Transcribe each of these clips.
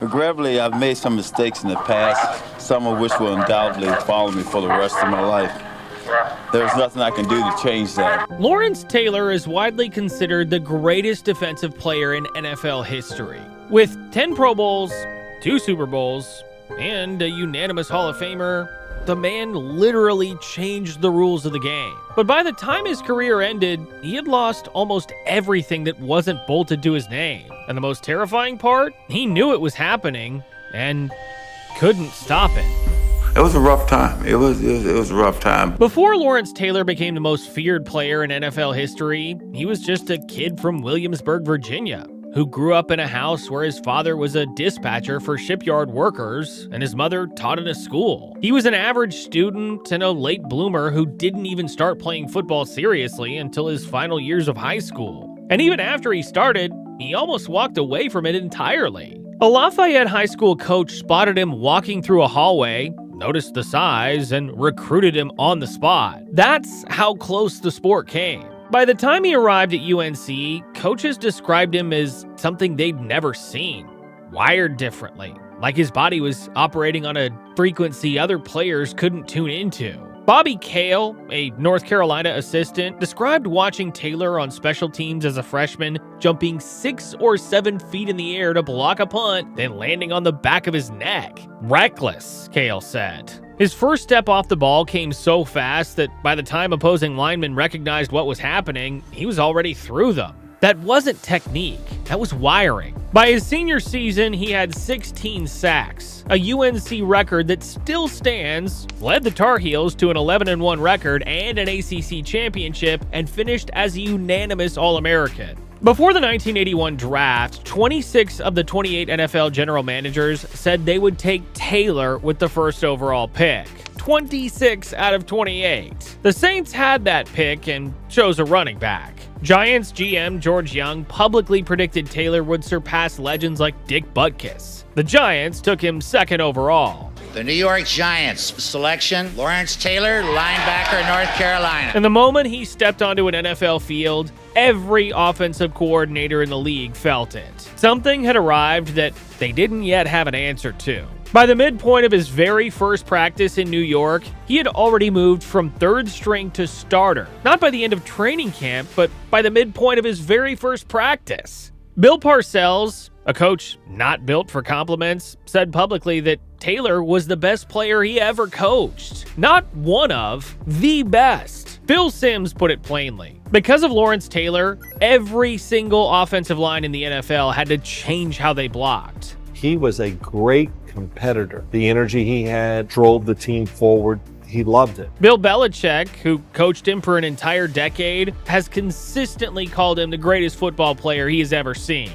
Regrettably, I've made some mistakes in the past, some of which will undoubtedly follow me for the rest of my life. There's nothing I can do to change that. Lawrence Taylor is widely considered the greatest defensive player in NFL history. With 10 Pro Bowls, 2 Super Bowls, and a unanimous Hall of Famer, the man literally changed the rules of the game. But by the time his career ended, he had lost almost everything that wasn't bolted to his name. And the most terrifying part? He knew it was happening and couldn't stop it. It was a rough time. It was a rough time. Before Lawrence Taylor became the most feared player in NFL history, he was just a kid from Williamsburg, Virginia, who grew up in a house where his father was a dispatcher for shipyard workers and his mother taught in a school. He was an average student and a late bloomer who didn't even start playing football seriously until his final years of high school. And even after he started, he almost walked away from it entirely. A Lafayette High School coach spotted him walking through a hallway, noticed the size, and recruited him on the spot. That's how close the sport came. By the time he arrived at UNC, coaches described him as something they'd never seen, wired differently, like his body was operating on a frequency other players couldn't tune into. Bobby Cale, a North Carolina assistant, described watching Taylor on special teams as a freshman jumping 6 or 7 feet in the air to block a punt, then landing on the back of his neck. Reckless, Cale said. His first step off the ball came so fast that by the time opposing linemen recognized what was happening, he was already through them. That wasn't technique, that was wiring. By his senior season, he had 16 sacks, a UNC record that still stands, led the Tar Heels to an 11-1 record and an ACC championship, and finished as a unanimous All-American. Before the 1981 draft, 26 of the 28 NFL general managers said they would take Taylor with the first overall pick. 26 out of 28. The Saints had that pick and chose a running back. Giants GM George Young publicly predicted Taylor would surpass legends like Dick Butkus. The Giants took him second overall. The New York Giants selection, Lawrence Taylor, linebacker, North Carolina. And the moment he stepped onto an NFL field, every offensive coordinator in the league felt it. Something had arrived that they didn't yet have an answer to. By the midpoint of his very first practice in New York, he had already moved from third string to starter. Not by the end of training camp, but by the midpoint of his very first practice. Bill Parcells, a coach not built for compliments, said publicly that Taylor was the best player he ever coached. Not one of, the best. Phil Simms put it plainly. Because of Lawrence Taylor, every single offensive line in the NFL had to change how they blocked. He was a great competitor. The energy he had drove the team forward. He loved it. Bill Belichick, who coached him for an entire decade, has consistently called him the greatest football player he has ever seen.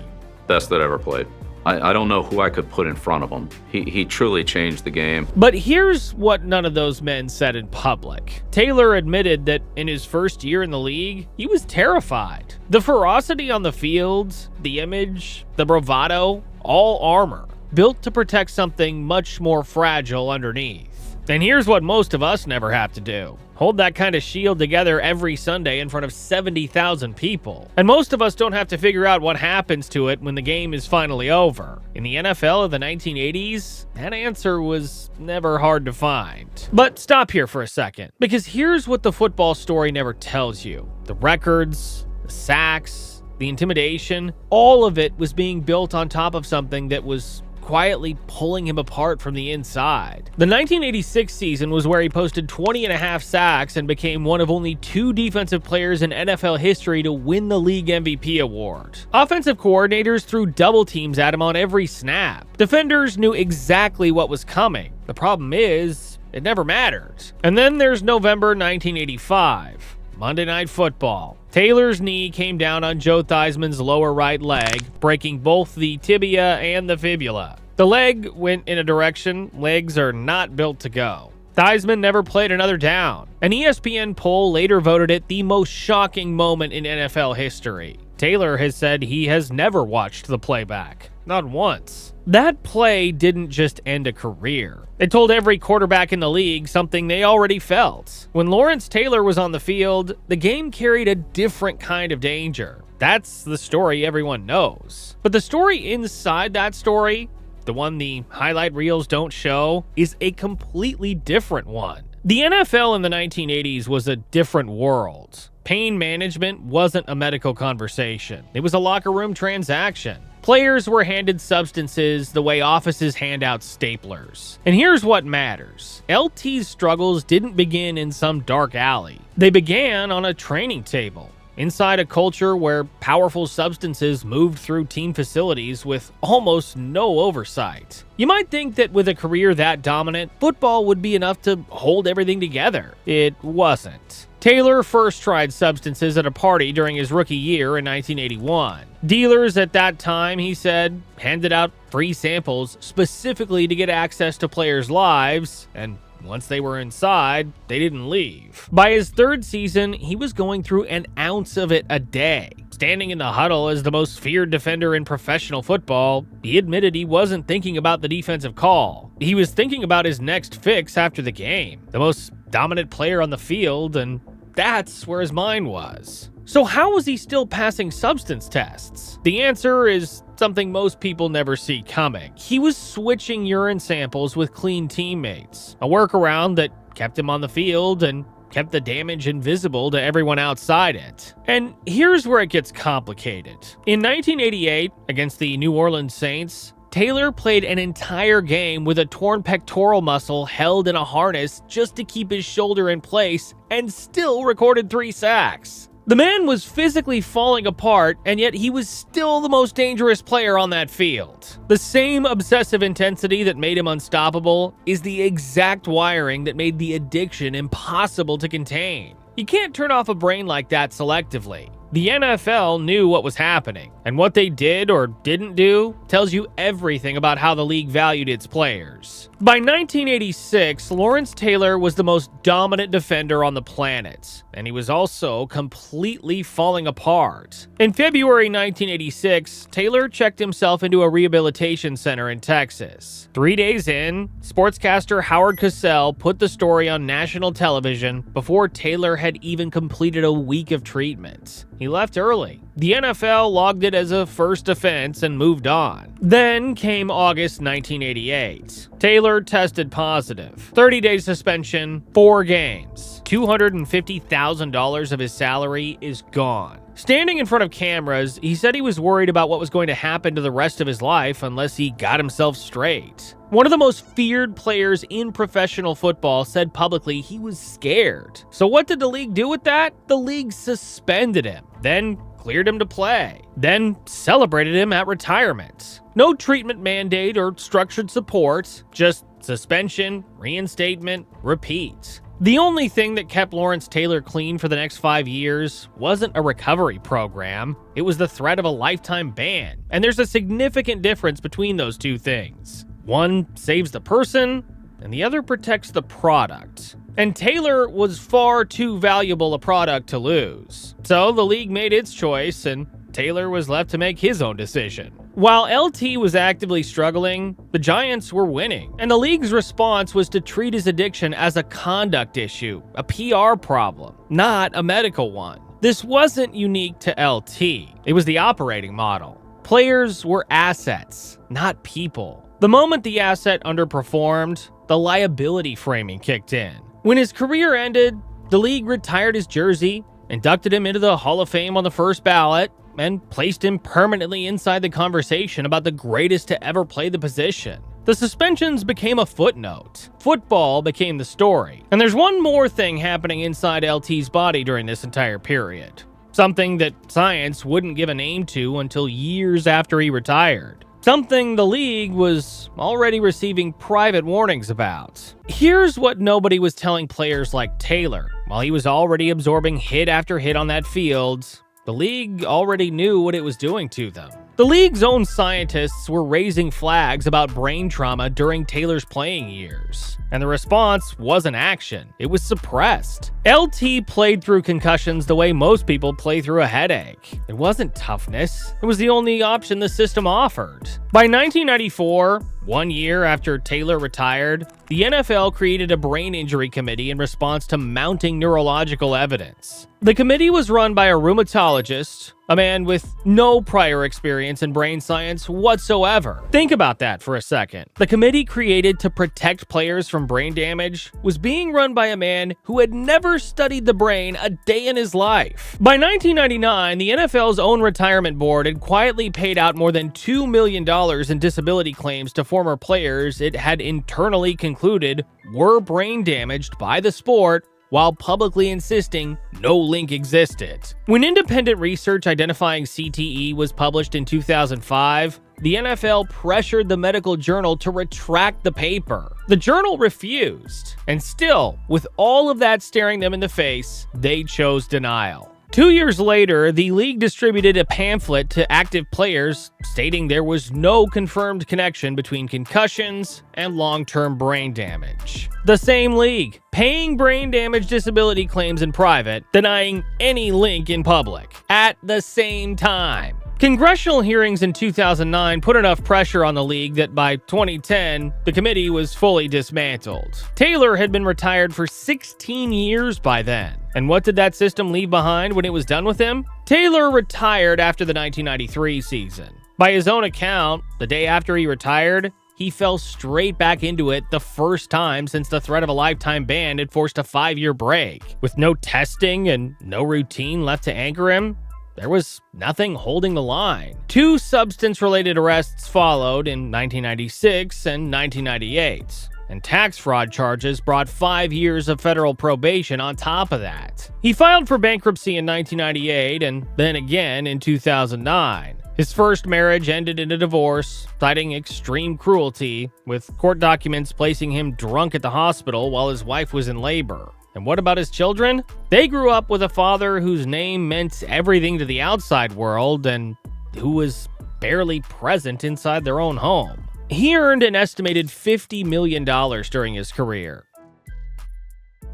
Best that ever played. I don't know who I could put in front of him. He truly changed the game. But here's what none of those men said in public. Taylor admitted that in his first year in the league, he was terrified. The ferocity on the field, the image, the bravado, all armor, built to protect something much more fragile underneath. And here's what most of us never have to do. Hold that kind of shield together every Sunday in front of 70,000 people. And most of us don't have to figure out what happens to it when the game is finally over. In the NFL of the 1980s, that answer was never hard to find. But stop here for a second, because here's what the football story never tells you. The records, the sacks, the intimidation, all of it was being built on top of something that was quietly pulling him apart from the inside. The 1986 season was where he posted 20.5 sacks and became one of only 2 defensive players in NFL history to win the league MVP award. Offensive coordinators threw double teams at him on every snap. Defenders knew exactly what was coming. The problem is, it never mattered. And then there's November 1985. Monday Night Football. Taylor's knee came down on Joe Theismann's lower right leg, breaking both the tibia and the fibula. The leg went in a direction legs are not built to go. Theismann never played another down. An ESPN poll later voted it the most shocking moment in NFL history. Taylor has said he has never watched the playback. Not once. That play didn't just end a career. It told every quarterback in the league something they already felt. When Lawrence Taylor was on the field, the game carried a different kind of danger. That's the story everyone knows. But the story inside that story the one the highlight reels don't show, is a completely different one. The NFL in the 1980s was a different world. Pain management wasn't a medical conversation. It was a locker room transaction. Players were handed substances the way offices hand out staplers. And here's what matters. LT's struggles didn't begin in some dark alley. They began on a training table, inside a culture where powerful substances moved through team facilities with almost no oversight. You might think that with a career that dominant, football would be enough to hold everything together. It wasn't. Taylor first tried substances at a party during his rookie year in 1981. Dealers at that time, he said, handed out free samples specifically to get access to players' lives, and once they were inside, they didn't leave. By his third season, he was going through an ounce of it a day. Standing in the huddle as the most feared defender in professional football, he admitted he wasn't thinking about the defensive call. He was thinking about his next fix after the game, the most dominant player on the field, and that's where his mind was. So how was he still passing substance tests? The answer is something most people never see coming. He was switching urine samples with clean teammates, a workaround that kept him on the field and kept the damage invisible to everyone outside it. And here's where it gets complicated. In 1988, against the New Orleans Saints, Taylor played an entire game with a torn pectoral muscle held in a harness just to keep his shoulder in place and still recorded 3 sacks. The man was physically falling apart, and yet he was still the most dangerous player on that field. The same obsessive intensity that made him unstoppable is the exact wiring that made the addiction impossible to contain. You can't turn off a brain like that selectively. The NFL knew what was happening, and what they did or didn't do tells you everything about how the league valued its players. By 1986, Lawrence Taylor was the most dominant defender on the planet, and he was also completely falling apart. In February 1986, Taylor checked himself into a rehabilitation center in Texas. 3 days in, sportscaster Howard Cosell put the story on national television before Taylor had even completed a week of treatment. He left early. The NFL logged it as a first offense and moved on. Then came August 1988. Taylor tested positive. 30-day suspension, 4 games. $250,000 of his salary is gone. Standing in front of cameras, he said he was worried about what was going to happen to the rest of his life unless he got himself straight. One of the most feared players in professional football said publicly he was scared. So what did the league do with that? The league suspended him, then cleared him to play, then celebrated him at retirement. No treatment mandate or structured support, just suspension, reinstatement, repeat. The only thing that kept Lawrence Taylor clean for the next 5 years wasn't a recovery program, it was the threat of a lifetime ban. And there's a significant difference between those two things. One saves the person, and the other protects the product. And Taylor was far too valuable a product to lose. So the league made its choice, and Taylor was left to make his own decision. While LT was actively struggling, the Giants were winning, and the league's response was to treat his addiction as a conduct issue, a PR problem, not a medical one. This wasn't unique to LT. It was the operating model. Players were assets, not people. The moment the asset underperformed, the liability framing kicked in. When his career ended, the league retired his jersey, inducted him into the Hall of Fame on the first ballot, and placed him permanently inside the conversation about the greatest to ever play the position. The suspensions became a footnote. Football became the story. And there's one more thing happening inside LT's body during this entire period. Something that science wouldn't give a name to until years after he retired. Something the league was already receiving private warnings about. Here's what nobody was telling players like Taylor. While he was already absorbing hit after hit on that field, the league already knew what it was doing to them. The league's own scientists were raising flags about brain trauma during Taylor's playing years, and the response wasn't action, it was suppressed. LT played through concussions the way most people play through a headache. It wasn't toughness, it was the only option the system offered. By 1994, 1 year after Taylor retired, the NFL created a brain injury committee in response to mounting neurological evidence. The committee was run by a rheumatologist, a man with no prior experience in brain science whatsoever. Think about that for a second. The committee created to protect players from brain damage was being run by a man who had never studied the brain a day in his life. By 1999, the NFL's own retirement board had quietly paid out more than $2 million in disability claims to former players it had internally concluded were brain damaged by the sport, while publicly insisting no link existed. When independent research identifying CTE was published in 2005, the NFL pressured the medical journal to retract the paper. The journal refused, and still, with all of that staring them in the face, they chose denial. 2 years later, the league distributed a pamphlet to active players stating there was no confirmed connection between concussions and long-term brain damage. The same league, paying brain damage disability claims in private, denying any link in public, at the same time. Congressional hearings in 2009 put enough pressure on the league that by 2010, the committee was fully dismantled. Taylor had been retired for 16 years by then. And what did that system leave behind when it was done with him? Taylor retired after the 1993 season. By his own account, the day after he retired, he fell straight back into it the first time since the threat of a lifetime ban had forced a 5-year break. With no testing and no routine left to anchor him, there was nothing holding the line. 2 substance-related arrests followed in 1996 and 1998. And tax fraud charges brought 5 years of federal probation on top of that. He filed for bankruptcy in 1998 and then again in 2009. His first marriage ended in a divorce, citing extreme cruelty, with court documents placing him drunk at the hospital while his wife was in labor. And what about his children? They grew up with a father whose name meant everything to the outside world and who was barely present inside their own home. He earned an estimated $50 million during his career.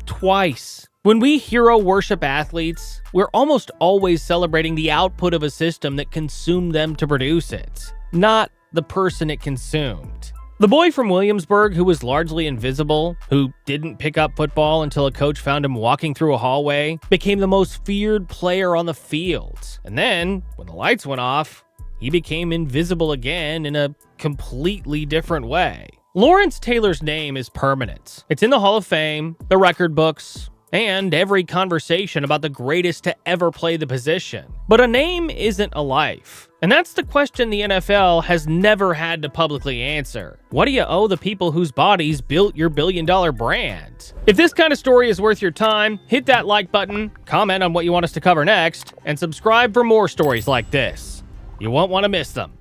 Twice. When we hero worship athletes, we're almost always celebrating the output of a system that consumed them to produce it, not the person it consumed. The boy from Williamsburg who was largely invisible, who didn't pick up football until a coach found him walking through a hallway, became the most feared player on the field. And then, when the lights went off, he became invisible again in a completely different way. Lawrence Taylor's name is permanent. It's in the Hall of Fame, the record books, and every conversation about the greatest to ever play the position. But a name isn't a life. And that's the question the NFL has never had to publicly answer. What do you owe the people whose bodies built your billion-dollar brand? If this kind of story is worth your time, hit that like button, comment on what you want us to cover next, and subscribe for more stories like this. You won't want to miss them.